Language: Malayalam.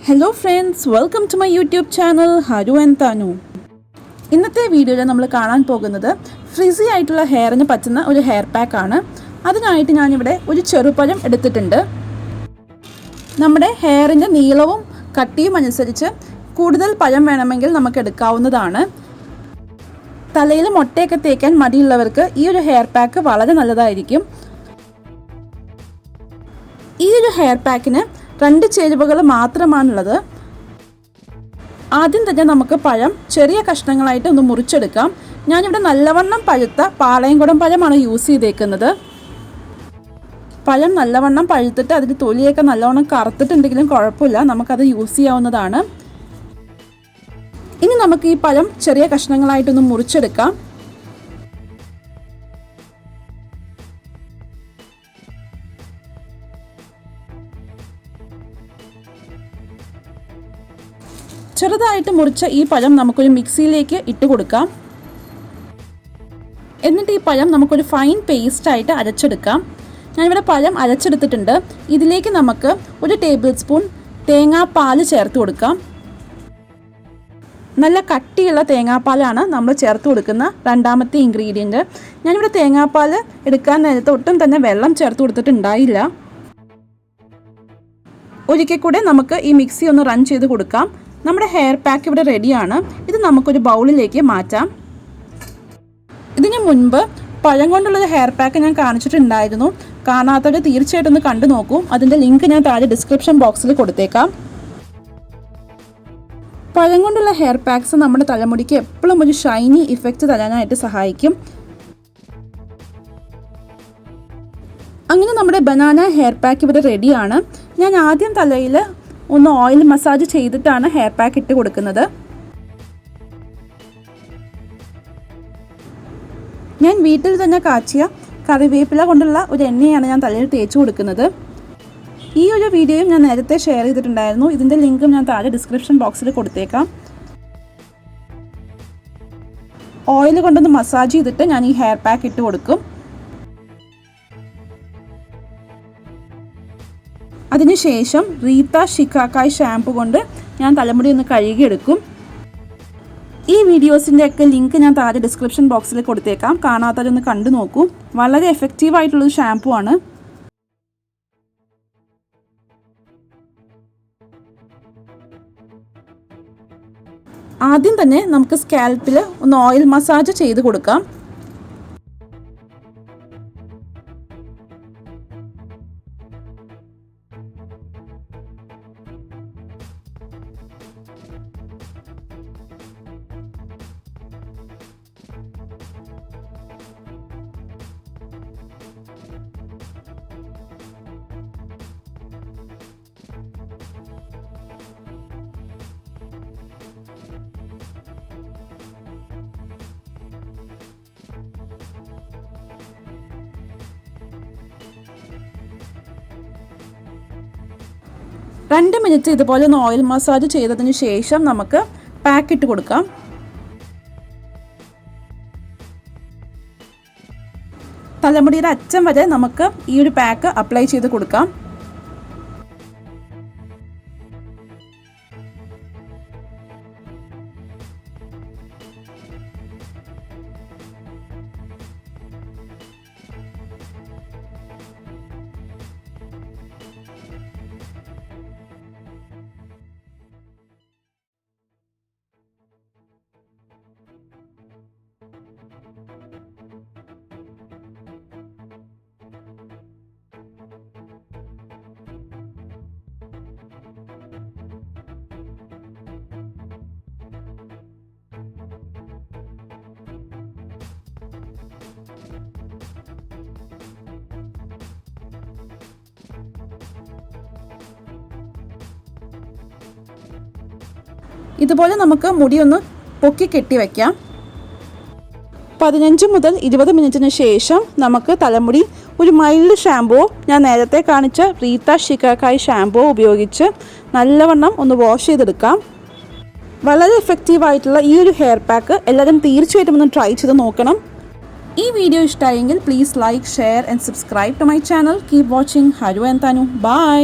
Hello friends, welcome to my YouTube channel Haru and Tanu. ഇന്നത്തെ വീഡിയോയിൽ നമ്മൾ കാണാൻ പോകുന്നത് ഫ്രിസി ആയിട്ടുള്ള ഹെയറിന് പറ്റുന്ന ഒരു ഹെയർ പാക്ക് ആണ്. അതിനായിട്ട് ഞാൻ ഇവിടെ ഒരു ചെറുപഴം എടുത്തിട്ടുണ്ട്. നമ്മുടെ ഹെയറിന്റെ നീളവും കട്ടിയും അനുസരിച്ച് കൂടുതൽ പഴം വേണമെങ്കിൽ നമുക്ക് എടുക്കാവുന്നതാണ്. തലയിൽ മുട്ടയൊക്കെ തേക്കാൻ മടിയുള്ളവർക്ക് ഈ ഒരു ഹെയർ പാക്ക് വളരെ നല്ലതായിരിക്കും. ഈ ഒരു ഹെയർ പാക്കിന് 2 ചേരുവകൾ മാത്രമാണുള്ളത്. ആദ്യം തന്നെ നമുക്ക് പഴം ചെറിയ കഷ്ണങ്ങളായിട്ട് ഒന്ന് മുറിച്ചെടുക്കാം. ഞാനിവിടെ നല്ലവണ്ണം പഴുത്ത പാളയംകുടം പഴമാണ് യൂസ് ചെയ്തേക്കുന്നത്. പഴം നല്ലവണ്ണം പഴുത്തിട്ട് അതിൻ്റെ തൊലിയൊക്കെ നല്ലവണ്ണം കറുത്തിട്ടുണ്ടെങ്കിലും കുഴപ്പമില്ല, നമുക്കത് യൂസ് ചെയ്യാവുന്നതാണ്. ഇനി നമുക്ക് ഈ പഴം ചെറിയ കഷ്ണങ്ങളായിട്ടൊന്ന് മുറിച്ചെടുക്കാം. ചെറുതായിട്ട് മുറിച്ച ഈ പഴം നമുക്കൊരു മിക്സിയിലേക്ക് ഇട്ട് കൊടുക്കാം. എന്നിട്ട് ഈ പഴം നമുക്കൊരു ഫൈൻ പേസ്റ്റായിട്ട് അരച്ചെടുക്കാം. ഞാനിവിടെ പഴം അരച്ചെടുത്തിട്ടുണ്ട്. ഇതിലേക്ക് നമുക്ക് 1 ടേബിൾ സ്പൂൺ തേങ്ങാപ്പാൽ ചേർത്ത് കൊടുക്കാം. നല്ല കട്ടിയുള്ള തേങ്ങാപ്പാലാണ് നമ്മൾ ചേർത്ത് കൊടുക്കുന്ന രണ്ടാമത്തെ ഇൻഗ്രീഡിയൻറ്റ്. ഞാനിവിടെ തേങ്ങാപ്പാൽ എടുക്കാൻ നേരത്തെ ഒട്ടും തന്നെ വെള്ളം ചേർത്ത് കൊടുത്തിട്ടുണ്ടായില്ല. ഒരിക്കൽ കൂടെ നമുക്ക് ഈ മിക്സി ഒന്ന് റൺ ചെയ്ത് കൊടുക്കാം. നമ്മുടെ ഹെയർ പാക്ക് ഇവിടെ റെഡിയാണ്. ഇത് നമുക്കൊരു ബൗളിലേക്ക് മാറ്റാം. ഇതിന് മുൻപ് പഴം കൊണ്ടുള്ള ഹെയർ പാക്ക് ഞാൻ കാണിച്ചിട്ടുണ്ടായിരുന്നു. കാണാത്തവർ തീർച്ചയായിട്ടും ഒന്ന് കണ്ടു നോക്കൂ. അതിൻ്റെ ലിങ്ക് ഞാൻ താഴെ ഡിസ്ക്രിപ്ഷൻ ബോക്സിൽ കൊടുത്തേക്കാം. പഴം കൊണ്ടുള്ള ഹെയർ പാക്സ് നമ്മുടെ തലമുടിക്ക് എപ്പോഴും ഒരു ഷൈനി ഇഫക്റ്റ് തരാനായിട്ട് സഹായിക്കും. അങ്ങനെ നമ്മുടെ ബനാന ഹെയർ പാക്ക് ഇവിടെ റെഡിയാണ്. ഞാൻ ആദ്യം തലയിൽ ഒന്ന് ഓയിൽ മസാജ് ചെയ്തിട്ടാണ് ഹെയർ പാക്ക് ഇട്ട് കൊടുക്കുന്നത്. ഞാൻ വീട്ടിൽ തന്നെ കാച്ചിയ കറിവേപ്പില കൊണ്ടുള്ള ഒരു എണ്ണയാണ് ഞാൻ തലയിൽ തേച്ച് കൊടുക്കുന്നത്. ഈ ഒരു വീഡിയോയും ഞാൻ നേരത്തെ ഷെയർ ചെയ്തിട്ടുണ്ടായിരുന്നു. ഇതിൻ്റെ ലിങ്കും ഞാൻ താഴെ ഡിസ്ക്രിപ്ഷൻ ബോക്സിൽ കൊടുത്തേക്കാം. ഓയിൽ കൊണ്ടൊന്ന് മസാജ് ചെയ്തിട്ട് ഞാൻ ഈ ഹെയർ പാക്ക് ഇട്ട് കൊടുക്കും. അതിനുശേഷം റീത്ത ഷിക്കാക്കായ് ഷാമ്പു കൊണ്ട് ഞാൻ തലമുടി ഒന്ന് കഴുകിയെടുക്കും. ഈ വീഡിയോസിൻ്റെ ഒക്കെ ലിങ്ക് ഞാൻ താഴെ ഡിസ്ക്രിപ്ഷൻ ബോക്സിൽ കൊടുത്തേക്കാം. കാണാത്തവരൊന്ന് കണ്ടു നോക്കൂ. വളരെ എഫക്റ്റീവായിട്ടുള്ളൊരു ഷാമ്പു ആണ്. ആദ്യം തന്നെ നമുക്ക് സ്കാൽപ്പിൽ ഒന്ന് ഓയിൽ മസാജ് ചെയ്ത് കൊടുക്കാം. രണ്ട് മിനിറ്റ് ഇതുപോലെ ഒന്ന് ഓയിൽ മസാജ് ചെയ്തതിന് ശേഷം നമുക്ക് പാക്ക് ഇട്ട് കൊടുക്കാം. തലമുടിയുടെ അറ്റം വരെ നമുക്ക് ഈ ഒരു പാക്ക് അപ്ലൈ ചെയ്ത് കൊടുക്കാം. ഇതുപോലെ നമുക്ക് മുടിയൊന്ന് പൊക്കി കെട്ടി വയ്ക്കാം. 15 മുതൽ 20 മിനിറ്റിന് ശേഷം നമുക്ക് തലമുടി ഒരു മൈൽഡ് ഷാമ്പുവോ ഞാൻ നേരത്തെ കാണിച്ച റീത്ത ഷിക്കാക്കായ് ഷാമ്പുവോ ഉപയോഗിച്ച് നല്ലവണ്ണം ഒന്ന് വാഷ് ചെയ്തെടുക്കാം. വളരെ എഫക്റ്റീവായിട്ടുള്ള ഈ ഒരു ഹെയർ പാക്ക് എല്ലാവരും തീർച്ചയായിട്ടും ഒന്ന് ട്രൈ ചെയ്ത് നോക്കണം. ഈ വീഡിയോ ഇഷ്ടമായെങ്കിൽ please like, share and subscribe to my channel. Keep watching. Haru and Tanu. By.